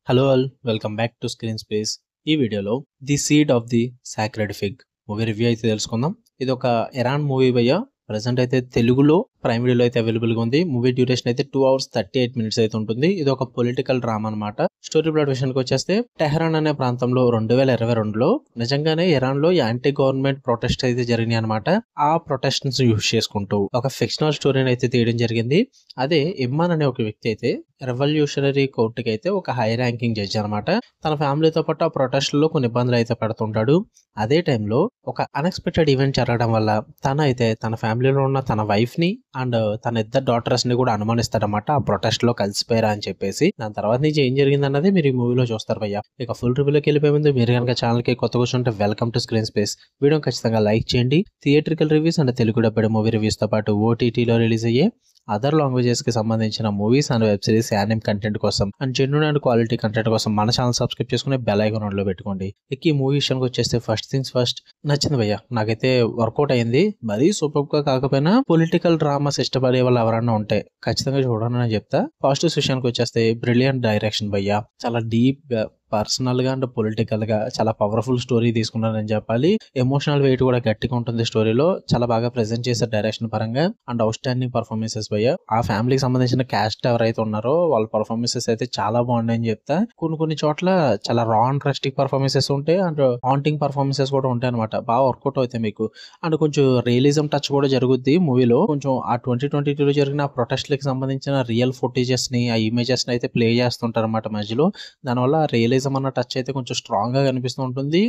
Hello all welcome back to screen space. ఈ వీడియోలో the seed of the sacred fig movie review అయితే తెలుసుకుందాం. ఇది ఒక ఇరాన్ మూవీ భయ్య. ప్రజెంట్ అయితే తెలుగులో ప్రైమ్ వీడియోలో అయితే అవైలబుల్గా ఉంది. మూవీ డ్యూరేషన్ అయితే 2 hours 38 minutes అయితే ఉంటుంది. ఇది ఒక పొలిటికల్ డ్రామా అనమాట. స్టోరీ ప్లాట్ విషయానికి వచ్చేస్తే టెహరాన్ అనే ప్రాంతంలో 2022లో నిజంగానే ఇరాన్ లో యాంటీ గవర్నమెంట్ ప్రొటెస్ట్ అయితే జరిగినాయి అనమాట. ఆ ప్రొటెస్ట్స్ యూజ్ చేసుకుంటూ ఒక ఫిక్షనల్ స్టోరీని అయితే తీయడం జరిగింది. అదే ఇమ్మాన్ అనే ఒక వ్యక్తి అయితే రెవల్యూషనరీ కోర్టుకి అయితే ఒక హై ర్యాంకింగ్ జడ్జి అనమాట. తన ఫ్యామిలీతో పాటు ఆ ప్రొటెస్ట్ లో కొన్ని ఇబ్బందులు అయితే పడుతుంటాడు. అదే టైంలో ఒక అన్ఎక్స్పెక్టెడ్ ఈవెంట్ జరగడం వల్ల తన అయితే తన ఫ్యామిలీలో ఉన్న తన వైఫ్ ని అండ్ తన ఇద్దరు డాటర్స్ ని కూడా అనుమానిస్తాడనమాట. ఆ ప్రొటెస్ట్ లో కలిసిపోయారా అని చెప్పేసి. దాని తర్వాత నుంచి ఏం జరిగింది అన్నది మీరు ఈ మూవీలో చూస్తారు భయ్య. ఇక ఫుల్ రివ్యూలోకి వెళ్ళిపోయే ముందు మీరు కనుక ఛానల్ కి కొత్తగా కూర్చుంటే welcome to screen space. Video ఖచ్చితంగా లైక్ చేయండి. Theatrical reviews and Telugu dubbed movie reviews తో పాటు ఓటీటీలో రిలీజ్ అయ్యే అదర్ లాంగ్వేజెస్ కి సంబంధించిన movies and web series anime content కోసం and genuine and quality content కోసం మన ఛానల్ సబ్స్క్రైబ్ చేసుకుని బెల్ ఐకాన్ ఆన్ లో పెట్టుకోండి. ఇక ఈ మూవీ విషయానికి వచ్చేస్తే ఫస్ట్ థింగ్స్ ఫస్ట్ నచ్చింది భయ్య. నాకైతే వర్కౌట్ అయింది. మరీ సూపర్ గా కాకపోయినా పొలిటికల్ డ్రామాస్ ఇష్టపడే వాళ్ళు ఎవరైనా ఉంటే ఖచ్చితంగా చూడండి అని చెప్తా. పాజిటివ్స్ విషయానికి వచ్చేస్తే బ్రిలియంట్ డైరెక్షన్ భయ్య. చాలా డీప్ గా పర్సనల్ గా అండ్ పొలిటికల్ గా చాలా పవర్ఫుల్ స్టోరీ తీసుకున్నారని చెప్పాలి. ఎమోషనల్ వెయిట్ కూడా గట్టిగా ఉంటుంది స్టోరీలో. చాలా బాగా ప్రెజెంట్ చేశారు డైరెక్షన్ పరంగా అండ్ అవుట్ స్టాండింగ్ పర్ఫార్మెన్సెస్ భయ్య. ఆ ఫ్యామిలీకి సంబంధించిన క్యాస్ట్ ఎవరైతే ఉన్నారో వాళ్ళ పర్ఫార్మెన్సెస్ అయితే చాలా బాగున్నాయని చెప్తా. కొన్ని చోట్ల చాలా రా అండ్ డ్రాస్టిక్ పర్ఫార్మెన్సెస్ ఉంటాయి అండ్ హాంటింగ్ పర్ఫార్మెన్సెస్ కూడా ఉంటాయి అనమాట. బాగా వర్కౌట్ అవుతాయి మీకు. అండ్ కొంచెం రియలిజం టచ్ కూడా జరుగుద్ది మూవీలో. కొంచెం ఆ 2022లో జరిగిన ప్రొటెస్ట్ లకు సంబంధించిన రియల్ ఫుటేజెస్ ని ఆ ఇమేజెస్ ని అయితే ప్లే చేస్తుంటారు అనమాట మధ్యలో. దానివల్ల రియలిజం అన్న టచ్ అయితే కొంచెం స్ట్రాంగ్ గా కనిపిస్తూ ఉంటుంది.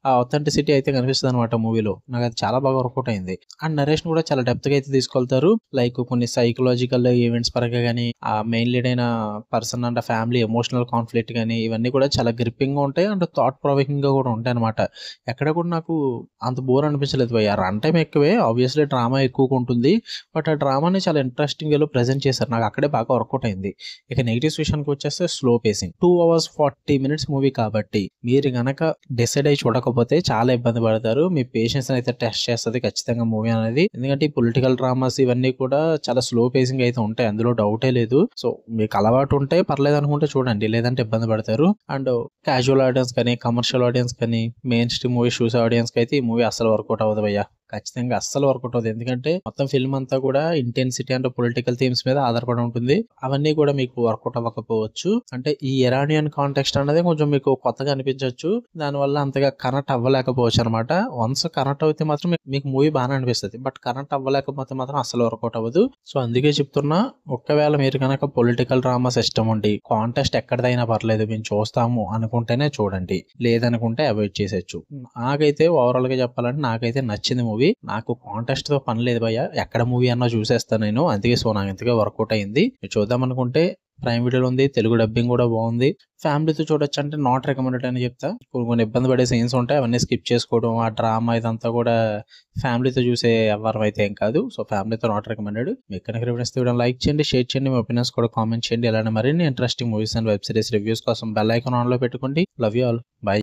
ఆ అథెంటిసిటీ అయితే కనిపిస్తుంది అనమాట మూవీలో. నాకు అది చాలా బాగా వర్కౌట్ అయింది. అండ్ నరేషన్ కూడా చాలా డెప్త్ గా అయితే తీసుకెళ్తారు. లైక్ కొన్ని సైకలాజికల్ ఈవెంట్స్ పరంగా కానీ ఆ మెయిన్ లీడ్ అయిన person and family emotional conflict కానీ ఇవన్నీ కూడా చాలా గ్రిప్పింగ్ గా ఉంటాయి అండ్ థాట్ ప్రొవోకింగ్ గా కూడా ఉంటాయి అనమాట. ఎక్కడ కూడా నాకు అంత బోర్ అనిపించలేదు భయ్య. రన్ టైం ఎక్కువే, ఆబ్వియస్లీ డ్రామా ఎక్కువగా ఉంటుంది. బట్ ఆ డ్రామాని చాలా ఇంట్రెస్టింగ్ వేలో ప్రెజెంట్ చేశారు. నాకు అక్కడే బాగా వర్కౌట్ అయింది. ఇక నెగిటివ్స్ విషయానికి వచ్చేస్తే slow facing. 2 hours 40 minutes movie కాబట్టి మీరు గనక డిసైడ్ అయ్యి చూడకపోతే చాలా ఇబ్బంది పడతారు. మీ పేషెన్స్ అయితే టెస్ట్ చేస్తుంది ఖచ్చితంగా మూవీ అనేది. ఎందుకంటే ఈ పొలిటికల్ డ్రామాస్ ఇవన్నీ కూడా చాలా స్లో పేసింగ్ అయితే ఉంటాయి, అందులో డౌటే లేదు. సో మీకు అలవాటు ఉంటే పర్లేదు అనుకుంటే చూడండి, లేదంటే ఇబ్బంది పడతారు. అండ్ క్యాజువల్ ఆడియన్స్ కానీ కమర్షియల్ ఆడియన్స్ కానీ మెయిన్ స్ట్రీమ్ మూవీ చూసే ఆడియన్స్ కి అయితే ఈ మూవీ అసలు వర్కౌట్ అవ్వదు భయ్య. ఖచ్చితంగా అస్సలు వర్కౌట్ అవుతుంది. ఎందుకంటే మొత్తం ఫిల్మ్ అంతా కూడా ఇంటెన్సిటీ అండ్ పొలిటికల్ థీమ్స్ మీద ఆధారపడి ఉంటుంది. అవన్నీ కూడా మీకు వర్కౌట్ అవ్వకపోవచ్చు. అంటే ఈ ఇరానియన్ కాంటెక్స్ట్ అనేది కొంచెం మీకు కొత్తగా అనిపించవచ్చు. దానివల్ల అంతగా కనెక్ట్ అవ్వలేకపోవచ్చు అనమాట. వన్స్ కనెక్ట్ అయితే మాత్రం మీకు మూవీ బాగానే అనిపిస్తుంది. బట్ కనెక్ట్ అవ్వలేకపోతే మాత్రం అసలు వర్కౌట్ అవ్వదు. సో అందుకే చెప్తున్నా, ఒకవేళ మీరు కనుక పొలిటికల్ డ్రామాస్ ఇష్టం ఉండి కాంటెస్ట్ ఎక్కడిదైనా పర్లేదు మేము చూస్తాము అనుకుంటేనే చూడండి, లేదనుకుంటే అవాయిడ్ చేసేయచ్చు. నాకైతే ఓవరాల్ గా చెప్పాలంటే నాకైతే నచ్చింది మూవీ. నాకు కాంటెస్ట్ తో పని లేదు భయ్య. ఎక్కడ మూవీ అన్నా చూసేస్తాను నేను. అందుకే సో నాకు ఇంతగా వర్కౌట్ అయింది. చూద్దాం అనుకుంటే ప్రైమ్ వీడియోలో ఉంది. తెలుగు డబ్బింగ్ కూడా బాగుంది. ఫ్యామిలీతో చూడొచ్చు అంటే నాట్ రికమెండెడ్ అని చెప్తా. కొన్ని ఇబ్బంది పడే సీన్స్ ఉంటాయి, అవన్నీ స్కిప్ చేసుకోవడం. ఆ డ్రామా ఇదంతా కూడా ఫ్యామిలీతో చూసే ఎవరం అయితే ఏం కాదు. సో ఫ్యామిలీతో నాట్ రికమెండెడ్. మీకు కనుక రిఫరెన్స్ తీయడం లైక్ చేయండి, షేర్ చేయండి, మీ ఒపీనియన్స్ కూడా కామెంట్ చేయండి. అలానే మరిన్ని interesting movies and web series reviews కోసం బెల్ ఐకాన్ ఆన్ లో పెట్టుకోండి. Love you all. బై.